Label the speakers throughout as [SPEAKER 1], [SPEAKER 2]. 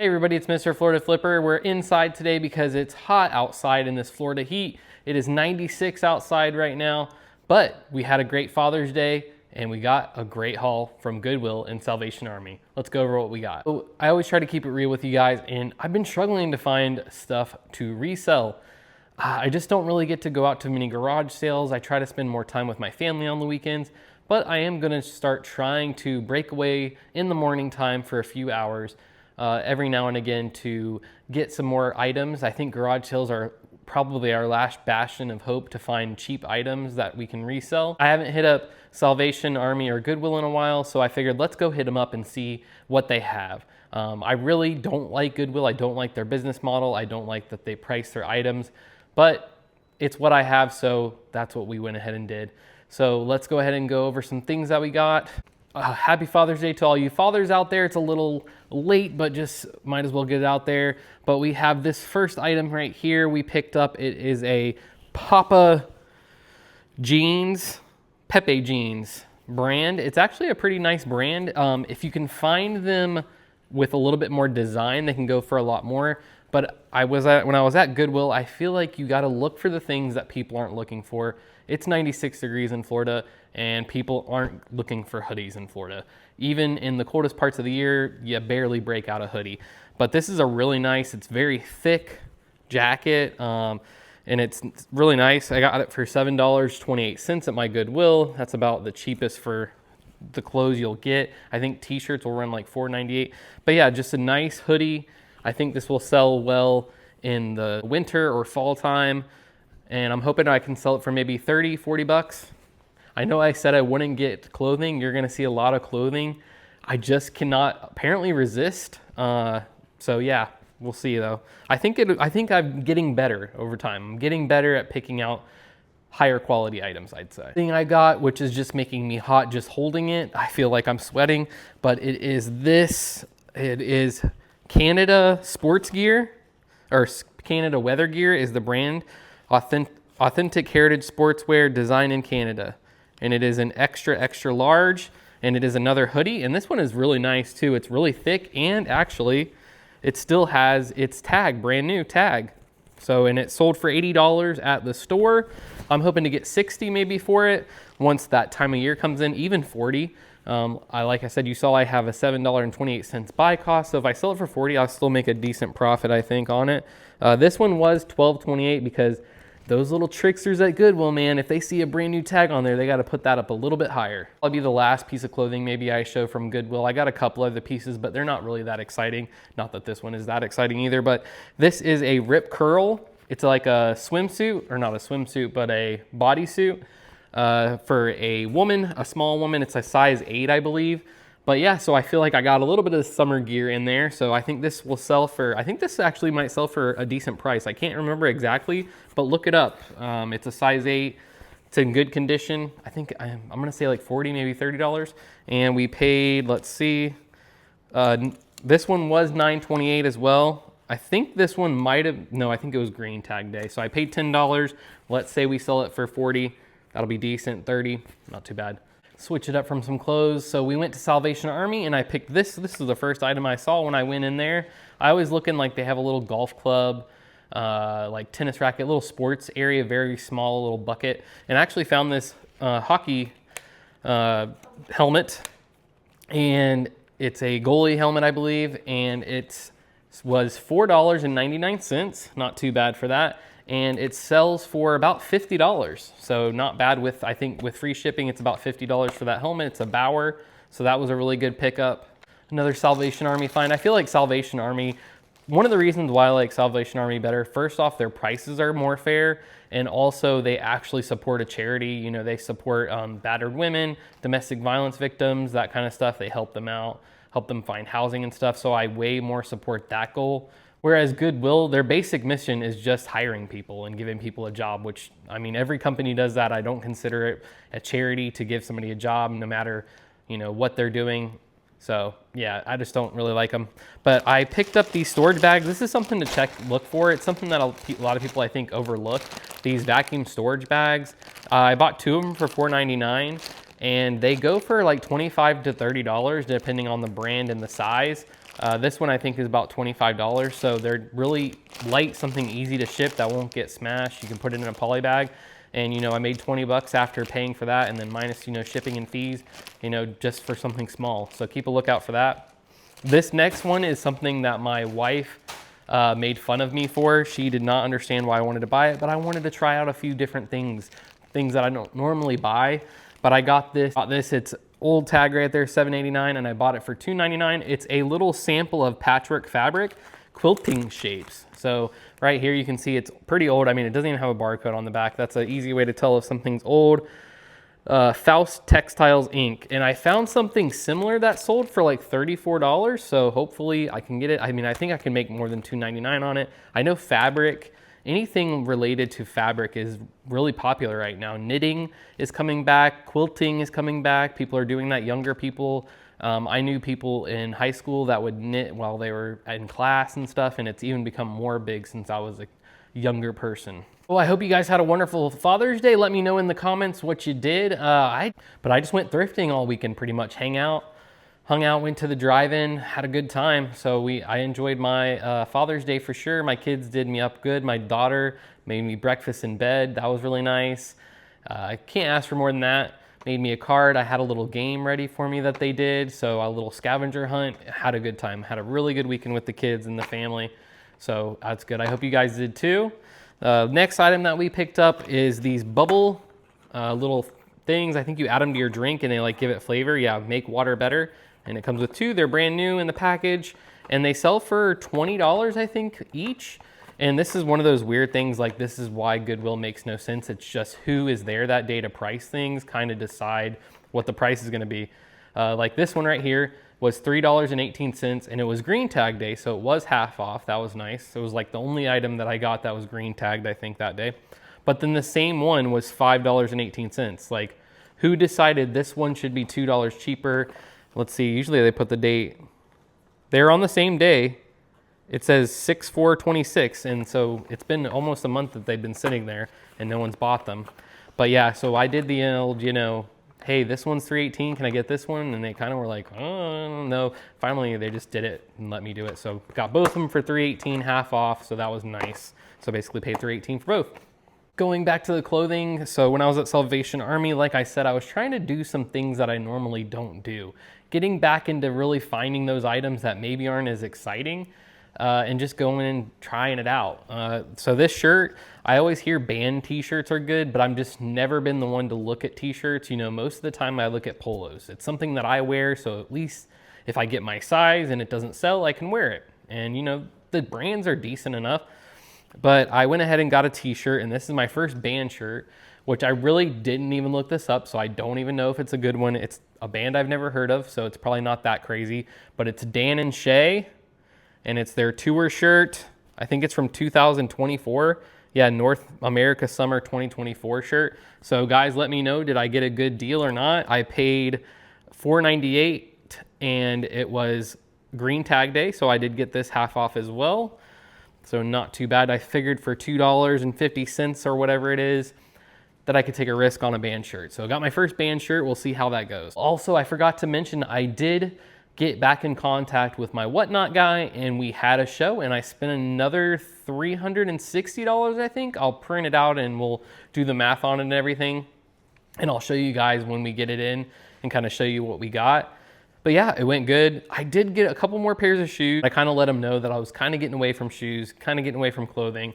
[SPEAKER 1] Hey everybody, it's Mr. Florida Flipper. We're inside today because it's hot outside in this Florida heat. It is 96 outside right now, but we had a great Father's Day and we got a great haul from Goodwill and Salvation Army. Let's go over what we got. So I always try to keep it real with you guys, and I've been struggling to find stuff to resell. I just don't really get to go out to many garage sales. I try to spend more time with my family on the weekends, but I am gonna start trying to break away in the morning time for a few hours every now and again to get some more items. I think garage sales are probably our last bastion of hope to find cheap items that we can resell. I haven't hit up Salvation Army or Goodwill in a while, so I figured let's go hit them up and see what they have. I really don't like Goodwill. I don't like their business model. I don't like that they price their items, but it's what I have, so that's what we went ahead and did. So let's go ahead and go over some things that we got. Happy Father's Day to all you fathers out there. It's a little late, but just might as well get it out there. But we have this first item right here we picked up. It is a Pepe jeans brand. It's actually a pretty nice brand. If you can find them with a little bit more design, they can go for a lot more. But when I was at Goodwill, I feel like you got to look for the things that people aren't looking for. It's 96 degrees in Florida, and people aren't looking for hoodies in Florida. Even in the coldest parts of the year, you barely break out a hoodie. But this is a really nice, it's very thick jacket, and it's really nice. I got it for $7.28 at my Goodwill. That's about the cheapest for the clothes you'll get. I think t-shirts will run like $4.98. But yeah, just a nice hoodie. I think this will sell well in the winter or fall time. And I'm hoping I can sell it for maybe 30, 40 bucks. I know I said I wouldn't get clothing. You're gonna see a lot of clothing. I just cannot apparently resist. So yeah, we'll see though. I think I'm getting better over time. I'm getting better at picking out higher quality items, I'd say. Thing I got, which is just making me hot just holding it. I feel like I'm sweating, but it is Canada Sports Gear, or Canada Weather Gear is the brand. Authentic heritage sportswear designed in Canada. And it is an extra large, and it is another hoodie. And this one is really nice too. It's really thick, and actually it still has its tag, brand new tag. So, and it sold for $80 at the store. I'm hoping to get 60 maybe for it once that time of year comes in, even 40. Like I said, you saw I have a $7.28 buy cost. So if I sell it for 40, I'll still make a decent profit, I think, on it. This one was $12.28 because those little tricksters at Goodwill, man, if they see a brand new tag on there, they got to put that up a little bit higher. That'll be the last piece of clothing maybe I show from Goodwill. I got a couple other pieces, but they're not really that exciting. Not that this one is that exciting either, but this is a Rip Curl. It's like a swimsuit, or not a swimsuit, but a bodysuit for a woman, a small woman. It's a size 8, I believe. But yeah, so I feel like I got a little bit of summer gear in there. So I think this will sell for, I think this actually might sell for a decent price. I can't remember exactly, but look it up. It's a size 8. It's in good condition. I think I'm gonna say like 40, maybe $30. And we paid, let's see, this one was $9.28 as well. I think this one might have, no, I think it was green tag day. So I paid $10. Let's say we sell it for 40. That'll be decent, 30, not too bad. Switch it up from some clothes. So we went to Salvation Army and I picked this. This was the first item I saw when I went in there. I was looking like they have a little golf club, like tennis racket, little sports area, very small little bucket. And I actually found this hockey helmet, and it's a goalie helmet, I believe. And it was $4.99, not too bad for that. And it sells for about $50. So not bad with, I think with free shipping, it's about $50 for that helmet. It's a Bauer, so that was a really good pickup. Another Salvation Army find. I feel like Salvation Army, one of the reasons why I like Salvation Army better, first off, their prices are more fair, and also they actually support a charity. You know, they support battered women, domestic violence victims, that kind of stuff. They help them out, help them find housing and stuff. So I way more support that goal. Whereas Goodwill, their basic mission is just hiring people and giving people a job, which, I mean, every company does that. I don't consider it a charity to give somebody a job, no matter, you know, what they're doing. So yeah, I just don't really like them. But I picked up these storage bags. This is something to look for. It's something that a lot of people, I think, overlook. These vacuum storage bags. I bought 2 of them for $4.99. and they go for like $25 to $30 depending on the brand and the size. This one I think is about $25. So they're really light, something easy to ship that won't get smashed. You can put it in a poly bag. And, you know, I made 20 bucks after paying for that, and then minus, you know, shipping and fees, you know, just for something small. So keep a lookout for that. This next one is something that my wife made fun of me for. She did not understand why I wanted to buy it, but I wanted to try out a few different things that I don't normally buy. But I got this. It's old tag right there, $7.89, and I bought it for $2.99. It's a little sample of patchwork fabric quilting shapes. So right here you can see it's pretty old. I mean, it doesn't even have a barcode on the back. That's an easy way to tell if something's old. Faust Textiles Inc. And I found something similar that sold for like $34. So hopefully I can get it. I mean, I think I can make more than $2.99 on it. I know fabric, anything related to fabric is really popular right now. Knitting is coming back. Quilting is coming back. People are doing that, younger people. I knew people in high school that would knit while they were in class and stuff, and it's even become more big since I was a younger person. Well, I hope you guys had a wonderful Father's Day. Let me know in the comments what you did. But I just went thrifting all weekend pretty much. Hung out, went to the drive-in, had a good time. So I enjoyed my Father's Day for sure. My kids did me up good. My daughter made me breakfast in bed. That was really nice. I can't ask for more than that. Made me a card. I had a little game ready for me that they did. So a little scavenger hunt. Had a good time. Had a really good weekend with the kids and the family. So that's good. I hope you guys did too. Next item that we picked up is these bubble little things. I think you add them to your drink and they like give it flavor. Yeah, make water better. And it comes with two. They're brand new in the package. And they sell for $20, I think, each. And this is one of those weird things, like this is why Goodwill makes no sense. It's just who is there that day to price things, kind of decide what the price is gonna be. Like this one right here was $3.18, and it was green tag day, so it was half off. That was nice. It was like the only item that I got that was green tagged, I think, that day. But then the same one was $5.18. Like, who decided this one should be $2 cheaper? Let's see, usually they put the date. They're on the same day. It says 6/4/26, and so it's been almost a month that they've been sitting there and no one's bought them. But yeah, so I did the old, you know, hey, this one's $3.18, can I get this one? And they kind of were like, oh, no. Finally, they just did it and let me do it. So got both of them for $3.18, half off, so that was nice. So basically paid $3.18 for both. Going back to the clothing, so when I was at Salvation Army, like I said, I was trying to do some things that I normally don't do. Getting back into really finding those items that maybe aren't as exciting. And just going and trying it out. So this shirt, I always hear band t-shirts are good, but I'm just never been the one to look at t-shirts. You know, most of the time I look at polos. It's something that I wear, so at least if I get my size and it doesn't sell, I can wear it. And you know, the brands are decent enough. But I went ahead and got a t-shirt, and this is my first band shirt, which I really didn't even look this up, so I don't even know if it's a good one. It's a band I've never heard of, so it's probably not that crazy. But it's Dan and Shay. And it's their tour shirt. I think it's from 2024. Yeah, North America Summer 2024 shirt. So guys, let me know, did I get a good deal or not? I paid $4.98 and it was green tag day. So I did get this half off as well. So not too bad. I figured for $2.50 or whatever it is, that I could take a risk on a band shirt. So I got my first band shirt. We'll see how that goes. Also, I forgot to mention, I did get back in contact with my Whatnot guy, and we had a show, and I spent another $360, I think. I'll print it out and we'll do the math on it and everything. And I'll show you guys when we get it in and kind of show you what we got. But yeah, it went good. I did get a couple more pairs of shoes. I kind of let them know that I was kind of getting away from shoes, kind of getting away from clothing.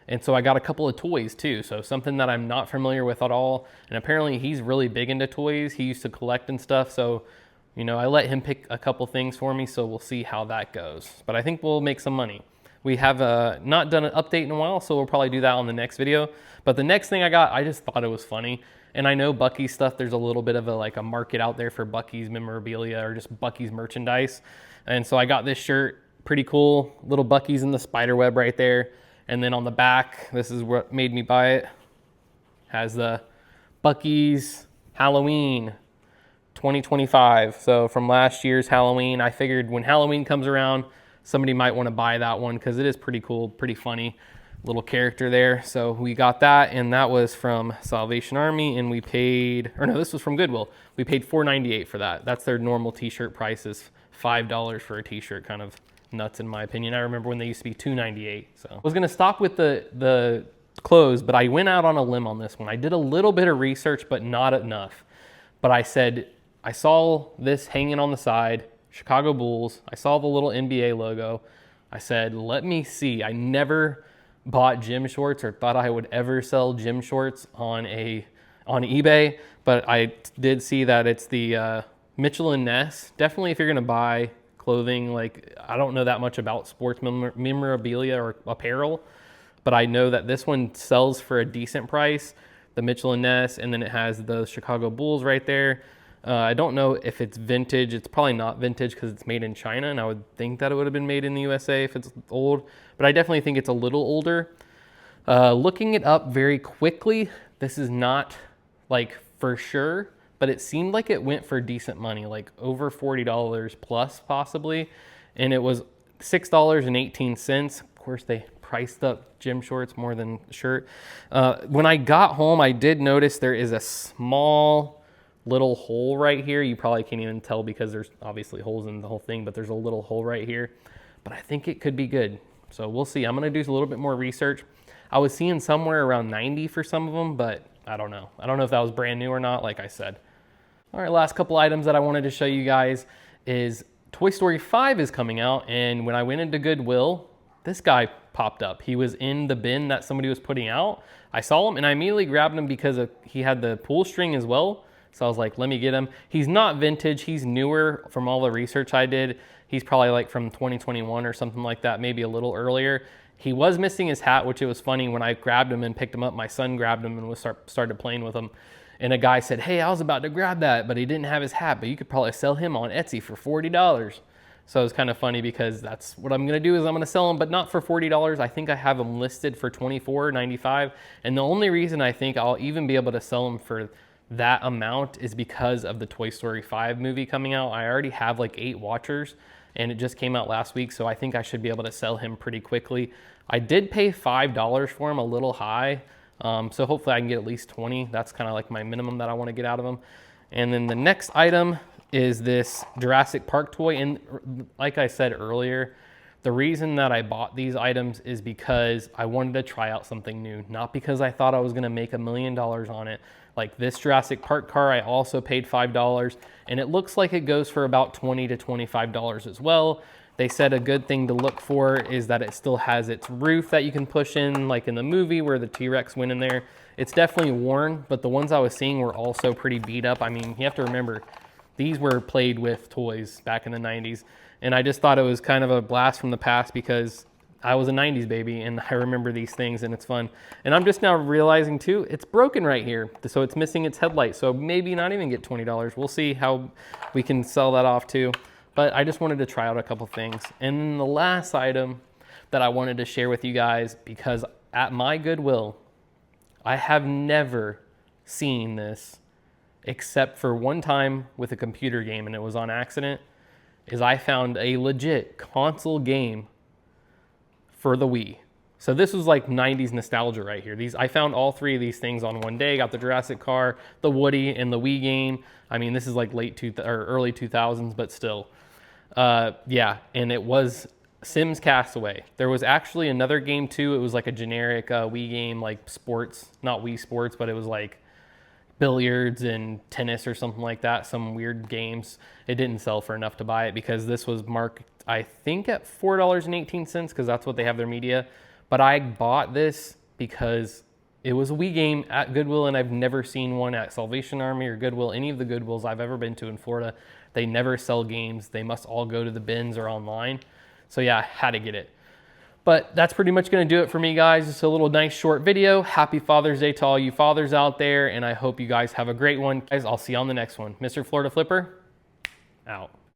[SPEAKER 1] And so I got a couple of toys too. So something that I'm not familiar with at all. And apparently he's really big into toys. He used to collect and stuff. So you know, I let him pick a couple things for me, so we'll see how that goes. But I think we'll make some money. We have not done an update in a while, so we'll probably do that on the next video. But the next thing I got, I just thought it was funny. And I know Buc-ee's stuff, there's a little bit of a market out there for Buc-ee's memorabilia or just Buc-ee's merchandise. And so I got this shirt, pretty cool. Little Buc-ee's in the spider web right there. And then on the back, this is what made me buy it, has the Buc-ee's Halloween 2025. So from last year's Halloween, I figured when Halloween comes around, somebody might want to buy that one because it is pretty cool, pretty funny little character there. So we got that, and that was from Salvation Army, and we paid, or no, this was from Goodwill. We paid $4.98 for that. That's their normal t-shirt price is $5 for a t-shirt, kind of nuts in my opinion. I remember when they used to be $2.98. So I was gonna stop with the clothes, but I went out on a limb on this one. I did a little bit of research, but not enough. But I said, I saw this hanging on the side, Chicago Bulls. I saw the little NBA logo. I said, let me see. I never bought gym shorts or thought I would ever sell gym shorts on eBay, but I did see that it's the Mitchell & Ness. Definitely if you're gonna buy clothing, like I don't know that much about sports memorabilia or apparel, but I know that this one sells for a decent price, the Mitchell & Ness, and then it has the Chicago Bulls right there. I don't know if it's vintage. It's probably not vintage because it's made in China, and I would think that it would have been made in the USA if it's old, but I definitely think it's a little older. Looking it up very quickly, this is not like for sure, but it seemed like it went for decent money, like over $40 plus possibly, and it was $6.18. Of course, they priced up gym shorts more than shirt. When I got home, I did notice there is a small little hole right here. You probably can't even tell because there's obviously holes in the whole thing, but there's a little hole right here. But I think it could be good. So we'll see. I'm gonna do a little bit more research. I was seeing somewhere around 90 for some of them, but I don't know. I don't know if that was brand new or not, like I said. All right, last couple items that I wanted to show you guys is Toy Story 5 is coming out, and when I went into Goodwill, this guy popped up. He was in the bin that somebody was putting out. I saw him and I immediately grabbed him because he had the pull string as well. So I was like, let me get him. He's not vintage, he's newer from all the research I did. He's probably like from 2021 or something like that, maybe a little earlier. He was missing his hat, which it was funny when I grabbed him and picked him up, my son grabbed him and started playing with him. And a guy said, hey, I was about to grab that, but he didn't have his hat, but you could probably sell him on Etsy for $40. So it was kind of funny because that's what I'm gonna do is I'm gonna sell them, but not for $40. I think I have them listed for $24.95. And the only reason I think I'll even be able to sell them for that amount is because of the Toy Story 5 movie coming out. I already have like 8 watchers and it just came out last week, so I think I should be able to sell him pretty quickly. I did pay $5 for him, a little high, so hopefully I can get at least 20. That's kind of like my minimum that I want to get out of him. And then the next item is this Jurassic Park toy, and like I said earlier, the reason that I bought these items is because I wanted to try out something new, not because I thought I was gonna make $1 million on it. Like this Jurassic Park car, I also paid $5, and it looks like it goes for about $20 to $25 as well. They said a good thing to look for is that it still has its roof that you can push in, like in the movie where the T-Rex went in there. It's definitely worn, but the ones I was seeing were also pretty beat up. I mean, you have to remember, these were played with toys back in the 90s. And I just thought it was kind of a blast from the past because I was a 90s baby and I remember these things and it's fun. And I'm just now realizing too, it's broken right here. So it's missing its headlight. So maybe not even get $20. We'll see how we can sell that off too. But I just wanted to try out a couple things. And then the last item that I wanted to share with you guys, because at my Goodwill, I have never seen this except for one time with a computer game, and it was on accident, is I found a legit console game for the Wii. So this was like 90s nostalgia right here. I found all 3 of these things on one day. Got the Jurassic car, the Woody, and the Wii game. I mean, this is like early 2000s, but still. Yeah, and it was Sims Castaway. There was actually another game too. It was like a generic Wii game, like sports, not Wii Sports, but it was like billiards and tennis or something like that, some weird games. It didn't sell for enough to buy it because this was marked, I think, at $4.18 because that's what they have their media. But I bought this because it was a Wii game at Goodwill, and I've never seen one at Salvation Army or Goodwill, any of the Goodwills I've ever been to in Florida. They never sell games. They must all go to the bins or online. So yeah, I had to get it. But that's pretty much gonna do it for me, guys. It's a little nice short video. Happy Father's Day to all you fathers out there, and I hope you guys have a great one. Guys, I'll see you on the next one. Mr. Florida Flipper, out.